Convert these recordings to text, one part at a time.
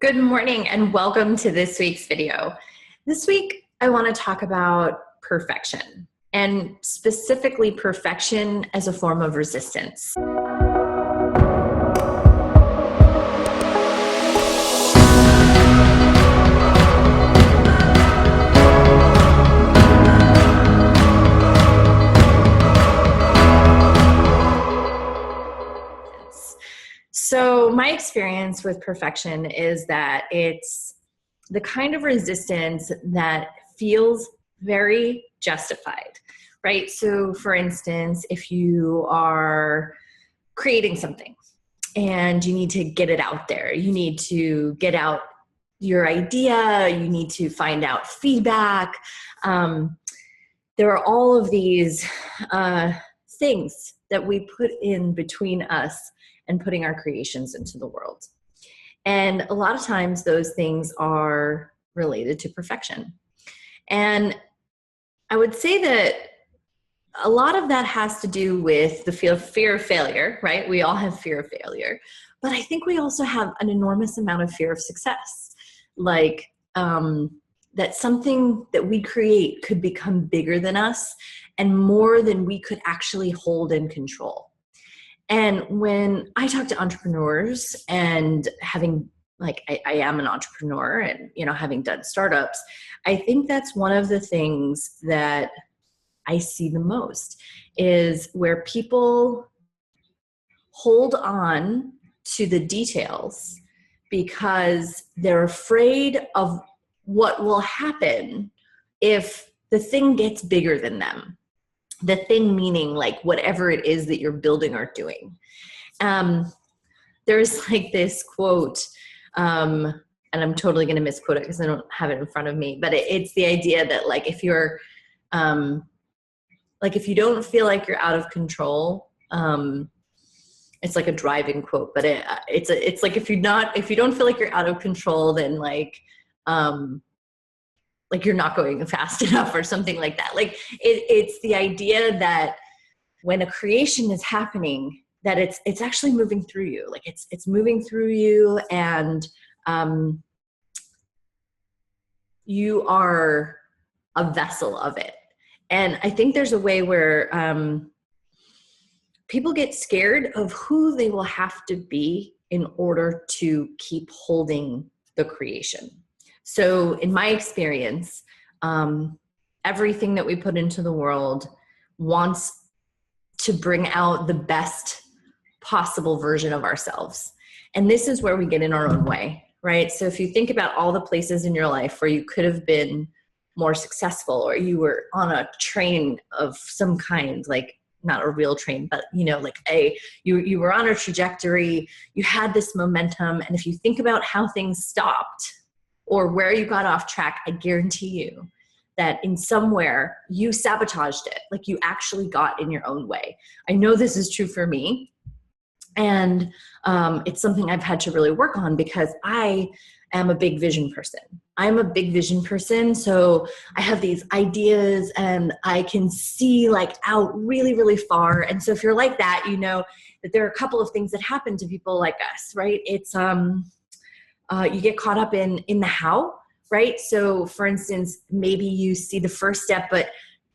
Good morning and welcome to this week's video. This week, I want to talk about perfection and specifically perfection as a form of resistance. So my experience with perfection is that it's the kind of resistance that feels very justified, right? So for instance, if you are creating something and you need to get it out there, you need to get out your idea, you need to find out feedback. There are all of these things that we put in between us and putting our creations into the world. And a lot of times those things are related to perfection. And I would say that a lot of that has to do with the fear of failure, right? We all have fear of failure. But I think we also have an enormous amount of fear of success. Like that something that we create could become bigger than us and more than we could actually hold and control. And when I talk to entrepreneurs and having, like, I am an entrepreneur and, having done startups, I think that's one of the things that I see the most is where people hold on to the details because they're afraid of what will happen if the thing gets bigger than them. The thing meaning like whatever it is that you're building or doing. There's like this quote, and I'm totally going to misquote it because I don't have it in front of me, but it's the idea that like if you're, if you don't feel like you're out of control, it's like a driving quote, but it's like if you don't feel like you're out of control, then like you're not going fast enough or something like that. Like it's the idea that when a creation is happening, that it's actually moving through you. Like it's moving through you and you are a vessel of it. And I think there's a way where people get scared of who they will have to be in order to keep holding the creation. So in my experience, everything that we put into the world wants to bring out the best possible version of ourselves. And this is where we get in our own way, right? So if you think about all the places in your life where you could have been more successful or you were on a train of some kind, like not a real train, but you were on a trajectory, you had this momentum. And if you think about how things stopped, or where you got off track, I guarantee you that in somewhere you sabotaged it. Like you actually got in your own way. I know this is true for me. And it's something I've had to really work on because I am a big vision person. I'm a big vision person. So I have these ideas and I can see like out really, really far. And so if you're like that, you know that there are a couple of things that happen to people like us, right? It's, you get caught up in the how, right? So for instance, maybe you see the first step, but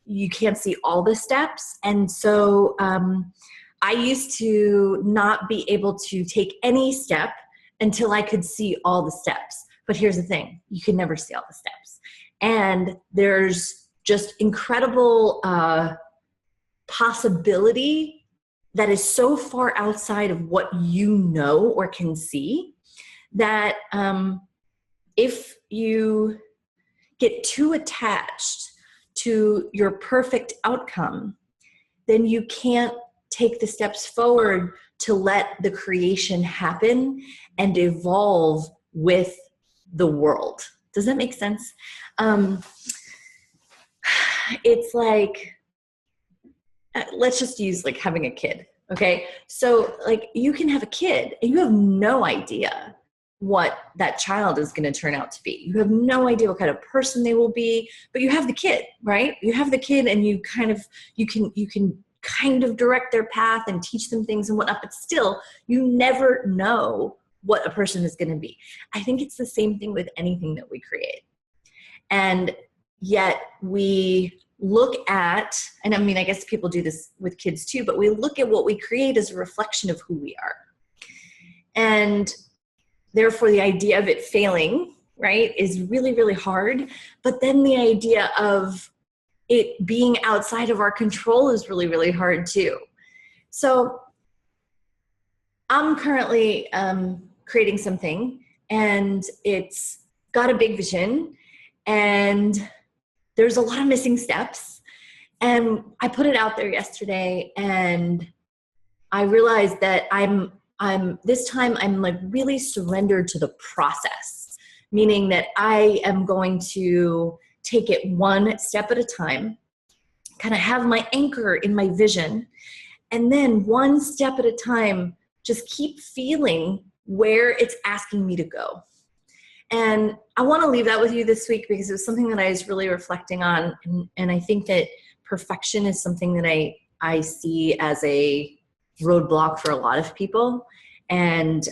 you can't see all the steps. And so I used to not be able to take any step until I could see all the steps. But here's the thing, you can never see all the steps. And there's just incredible possibility that is so far outside of what you know or can see that if you get too attached to your perfect outcome, then you can't take the steps forward to let the creation happen and evolve with the world. Does that make sense? It's like, let's just use like having a kid, okay? So like you can have a kid and you have no idea what that child is going to turn out to be. You have no idea what kind of person they will be, but you have the kid, right? You have the kid and you can kind of direct their path and teach them things and whatnot, but still you never know what a person is going to be. I think it's the same thing with anything that we create. And yet we look at, and I mean, I guess people do this with kids too, but we look at what we create as a reflection of who we are. And therefore the idea of it failing, right, is really, really hard. But then the idea of it being outside of our control is really, really hard too. So I'm currently creating something, and it's got a big vision, and there's a lot of missing steps. And I put it out there yesterday, and I realized that I'm this time I'm like really surrendered to the process, meaning that I am going to take it one step at a time, kind of have my anchor in my vision, and then one step at a time, just keep feeling where it's asking me to go. And I want to leave that with you this week because it was something that I was really reflecting on. And I think that perfection is something that I see as a roadblock for a lot of people. And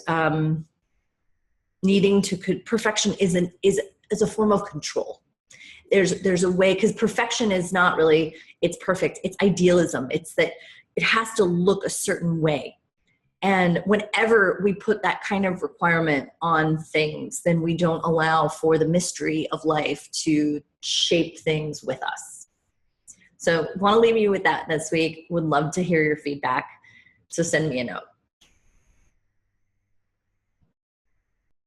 needing to, perfection is a form of control. There's a way, because perfection is not really, it's perfect. It's idealism. It's that it has to look a certain way. And whenever we put that kind of requirement on things, then we don't allow for the mystery of life to shape things with us. So want to leave you with that this week. Would love to hear your feedback. So send me a note.